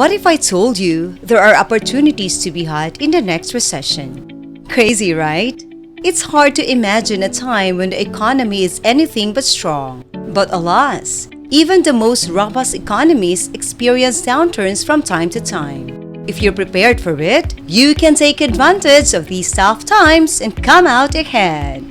What if I told you there are opportunities to be had in the next recession? Crazy, right? It's hard to imagine a time when the economy is anything but strong. But alas, even the most robust economies experience downturns from time to time. If you're prepared for it, you can take advantage of these tough times and come out ahead.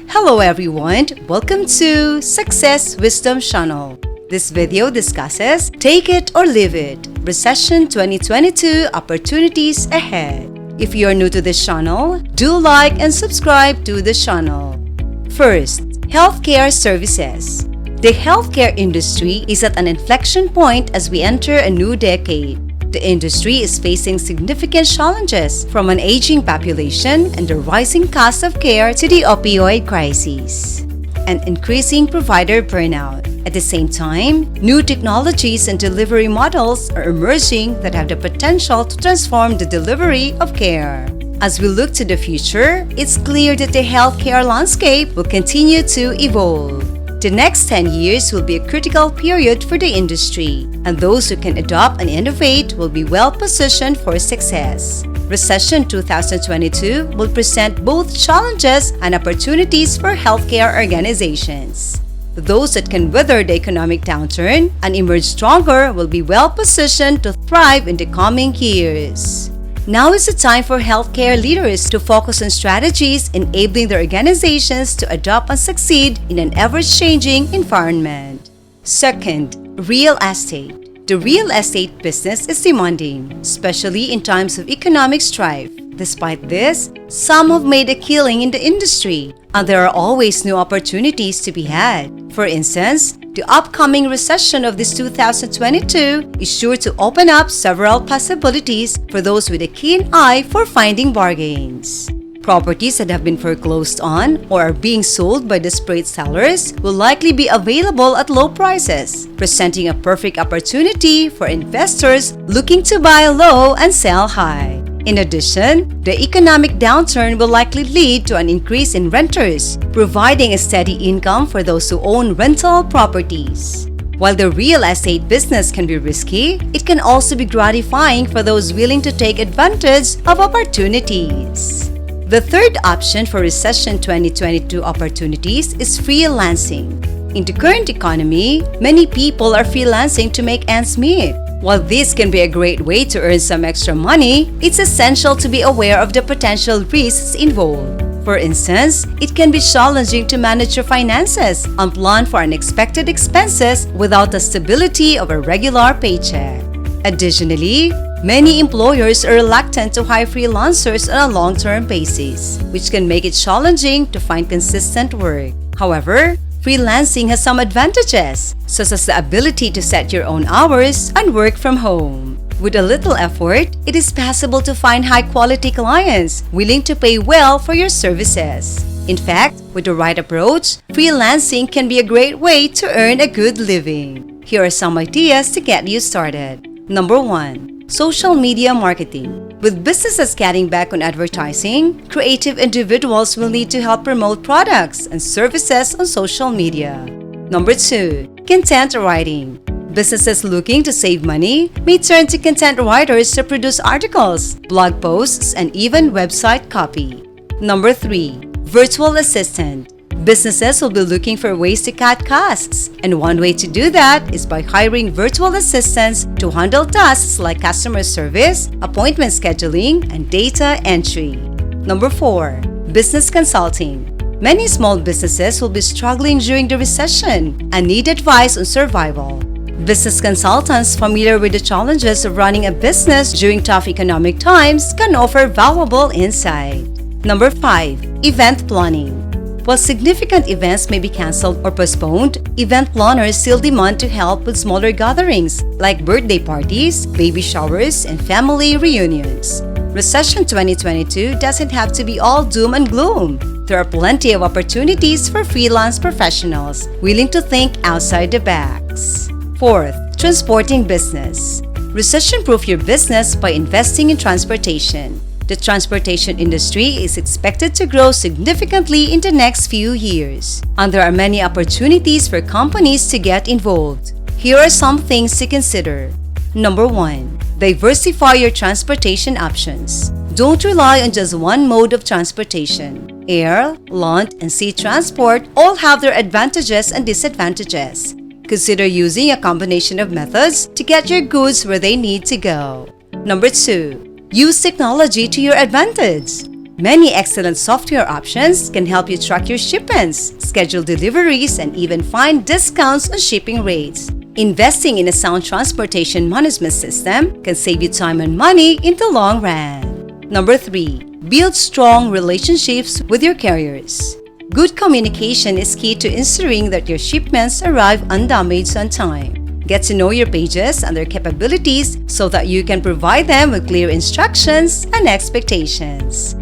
Hello everyone, welcome to Success Wisdom Channel. This video discusses Take It or Leave It, Recession 2022 Opportunities Ahead. If you are new to this channel, do like and subscribe to the channel. First, healthcare services. The healthcare industry is at an inflection point as we enter a new decade. The industry is facing significant challenges from an aging population and the rising cost of care to the opioid crisis and increasing provider burnout. At the same time, new technologies and delivery models are emerging that have the potential to transform the delivery of care. As we look to the future, it's clear that the healthcare landscape will continue to evolve. The next 10 years will be a critical period for the industry, and those who can adopt and innovate will be well positioned for success. Recession 2022 will present both challenges and opportunities for healthcare organizations. Those that can weather the economic downturn and emerge stronger will be well positioned to thrive in the coming years. Now is the time for healthcare leaders to focus on strategies enabling their organizations to adopt and succeed in an ever-changing environment. Second, real estate. The real estate business is demanding, especially in times of economic strife. Despite this, some have made a killing in the industry, and there are always new opportunities to be had. For instance, the upcoming recession of this 2022 is sure to open up several possibilities for those with a keen eye for finding bargains. Properties that have been foreclosed on or are being sold by desperate sellers will likely be available at low prices, presenting a perfect opportunity for investors looking to buy low and sell high. In addition, the economic downturn will likely lead to an increase in renters, providing a steady income for those who own rental properties. While the real estate business can be risky, it can also be gratifying for those willing to take advantage of opportunities. The third option for recession 2022 opportunities is freelancing. In the current economy, many people are freelancing to make ends meet. While this can be a great way to earn some extra money, it's essential to be aware of the potential risks involved. For instance, it can be challenging to manage your finances and plan for unexpected expenses without the stability of a regular paycheck. Additionally, many employers are reluctant to hire freelancers on a long-term basis, which can make it challenging to find consistent work. However, freelancing has some advantages, such as the ability to set your own hours and work from home. With a little effort, it is possible to find high-quality clients willing to pay well for your services. In fact, with the right approach, freelancing can be a great way to earn a good living. Here are some ideas to get you started. Number 1. Social media marketing. With businesses cutting back on advertising, creative individuals will need to help promote products and services on social media. Number 2. Content writing. Businesses looking to save money may turn to content writers to produce articles, blog posts, and even website copy. Number 3. Virtual assistant. Businesses will be looking for ways to cut costs, and one way to do that is by hiring virtual assistants to handle tasks like customer service, appointment scheduling, and data entry. Number 4. Business consulting. Many small businesses will be struggling during the recession and need advice on survival. Business consultants familiar with the challenges of running a business during tough economic times can offer valuable insight. Number 5. Event planning. While significant events may be canceled or postponed, event planners still demand to help with smaller gatherings like birthday parties, baby showers, and family reunions. Recession 2022 doesn't have to be all doom and gloom. There are plenty of opportunities for freelance professionals willing to think outside the box. Fourth, transporting business. Recession-proof your business by investing in transportation. The transportation industry is expected to grow significantly in the next few years, and there are many opportunities for companies to get involved. Here are some things to consider. Number 1. Diversify your transportation options. Don't rely on just one mode of transportation. Air, land, and sea transport all have their advantages and disadvantages. Consider using a combination of methods to get your goods where they need to go. Number 2. Use technology to your advantage. Many excellent software options can help you track your shipments, schedule deliveries, and even find discounts on shipping rates. Investing in a sound transportation management system can save you time and money in the long run. Number 3. Build strong relationships with your carriers. Good communication is key to ensuring that your shipments arrive undamaged on time. Get to know your pages and their capabilities so that you can provide them with clear instructions and expectations.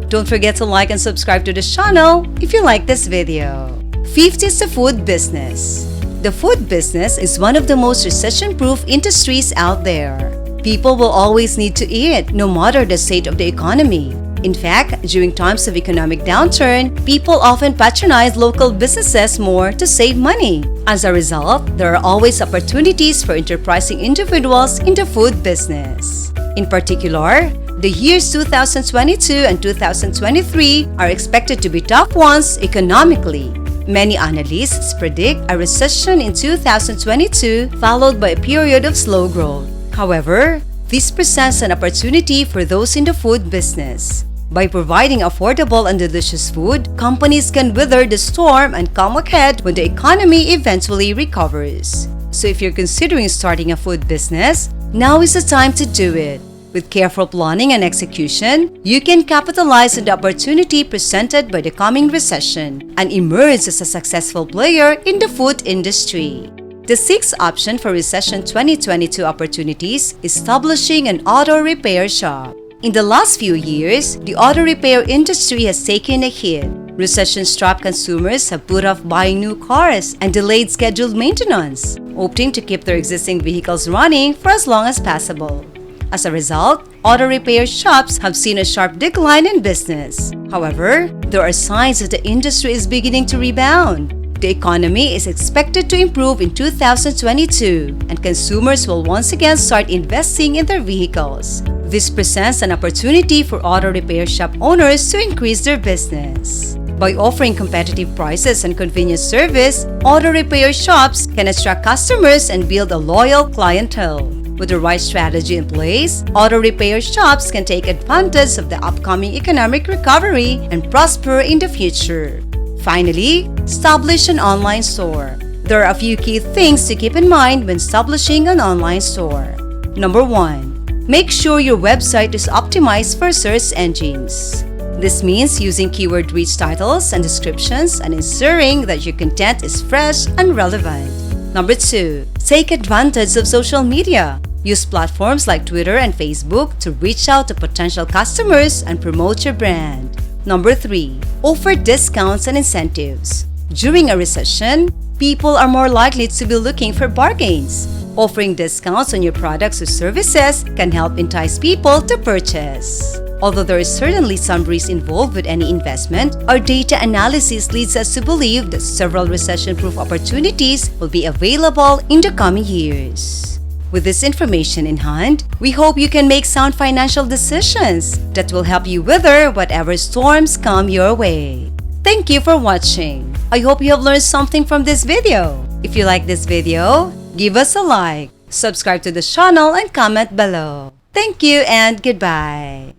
Don't forget to like and subscribe to the channel if you like this video. 5th is the food business. The food business is one of the most recession-proof industries out there. People will always need to eat, no matter the state of the economy. In fact, during times of economic downturn, people often patronize local businesses more to save money. As a result, there are always opportunities for enterprising individuals in the food business. In particular, the years 2022 and 2023 are expected to be tough ones economically. Many analysts predict a recession in 2022 followed by a period of slow growth. However, this presents an opportunity for those in the food business. By providing affordable and delicious food, companies can weather the storm and come ahead when the economy eventually recovers. So if you're considering starting a food business, now is the time to do it. With careful planning and execution, you can capitalize on the opportunity presented by the coming recession and emerge as a successful player in the food industry. The 6th option for recession 2022 opportunities is establishing an auto repair shop. In the last few years, the auto repair industry has taken a hit. Recession-strapped consumers have put off buying new cars and delayed scheduled maintenance, opting to keep their existing vehicles running for as long as possible. As a result, auto repair shops have seen a sharp decline in business. However, there are signs that the industry is beginning to rebound. The economy is expected to improve in 2022, and consumers will once again start investing in their vehicles. This presents an opportunity for auto repair shop owners to increase their business. By offering competitive prices and convenient service, auto repair shops can attract customers and build a loyal clientele. With the right strategy in place, auto repair shops can take advantage of the upcoming economic recovery and prosper in the future. Finally, establish an online store. There are a few key things to keep in mind when establishing an online store. Number 1. Make sure your website is optimized for search engines. This means using keyword-rich titles and descriptions and ensuring that your content is fresh and relevant. Number 2. Take advantage of social media. Use platforms like Twitter and Facebook to reach out to potential customers and promote your brand. Number 3. Offer discounts and incentives. During a recession, people are more likely to be looking for bargains. Offering discounts on your products or services can help entice people to purchase. Although there is certainly some risk involved with any investment, our data analysis leads us to believe that several recession-proof opportunities will be available in the coming years. With this information in hand, we hope you can make sound financial decisions that will help you weather whatever storms come your way. Thank you for watching. I hope you have learned something from this video. If you like this video, give us a like, subscribe to the channel, and comment below. Thank you and goodbye.